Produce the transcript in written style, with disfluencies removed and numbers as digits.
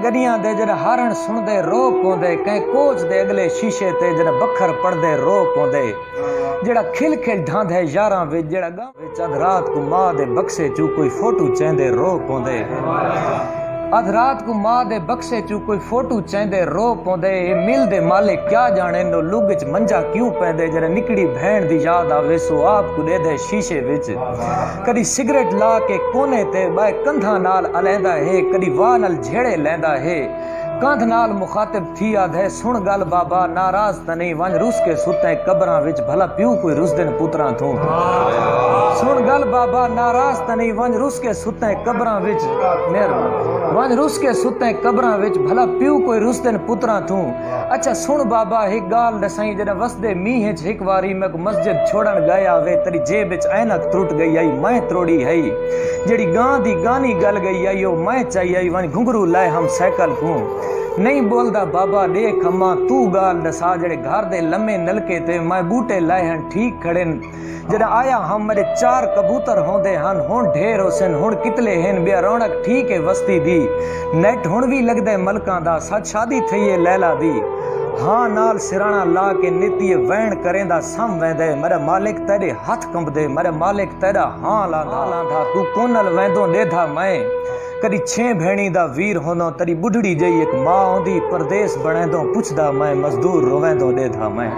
गलियां दे जन हारण सुनदे रो पौंदे कहीं कोच दे अगले शीशे ते जन बखर पड़दे रो पौंदे जेड़ा खिल खिल ढांदे यारां विच जेड़ा गांव विच अध रात को मां दे बक्से चू कोई फोटो चेंदे रो पौंदे अध रात को मां दे बक्से चू कोई फोटो चेंदे रो पौंदे मिल दे मालिक क्या जाने नो लुग च मंजा क्यों पैंदे जरा निकड़ी भैन दी याद आवे सो आप को दे दे शीशे विच कदी सिगरेट ला के कोने ते बाय कंधा नाल अलैंदा है कदी वाह नाल झेड़े लैंदा है कंध नाल मुखातिब थी आधे सुन गल बाबा नाराज त नहीं वंज रुस के सुते कब्रां विच भला प्यू कोई रुस दिन पुत्रां थू सुन गल बाबा नाराज त नहीं वंज रुस के सुते कब्रां विच वंज रुस के सुते कब्रां विच भला प्यू कोई रुस दिन पुत्रां थू अच्छा सुन बाबा एक गाल दसाई जद वसदे मींह च एक वारी मैं मस्जिद छोड़न गया वे तेरी जेब विच ऐनक त्रुट गई आई मैं त्रोड़ी है जेड़ी गां दी गानी गल गई आई ओ मैं चाहिए आई वंज घुंघरू लाए हम साइकिल को नहीं बोलदा बाबा देख अम्मा तू गाल दसा जड़े घर दे लम्मे नलके ते मैं बूटे लाए हन ठीक खड़े जड़ा आया हम मेरे चार कबूतर होंदे हन हुण ढेर होसन हुण कितले हन बिया रौनक ठीक है वस्ती दी नेट हुण भी लगदे मलकां दा सच शादी थई है लैला दी हाँ नाल सिराना ला के नितिये वैण करेंदा सम वेंदे मेरे मालिक तेरे हाथ कंबदे मेरे मालिक तेरा हाँ लांदा तू कोनल वेंदो देधा मैं कदी छे भेणी दा वीर होंदो तरी बुढ़ड़ी जई एक मां आंदी परदेस बणेंदो पुछदा मैं मजदूर रोवेंदो देधा मैं।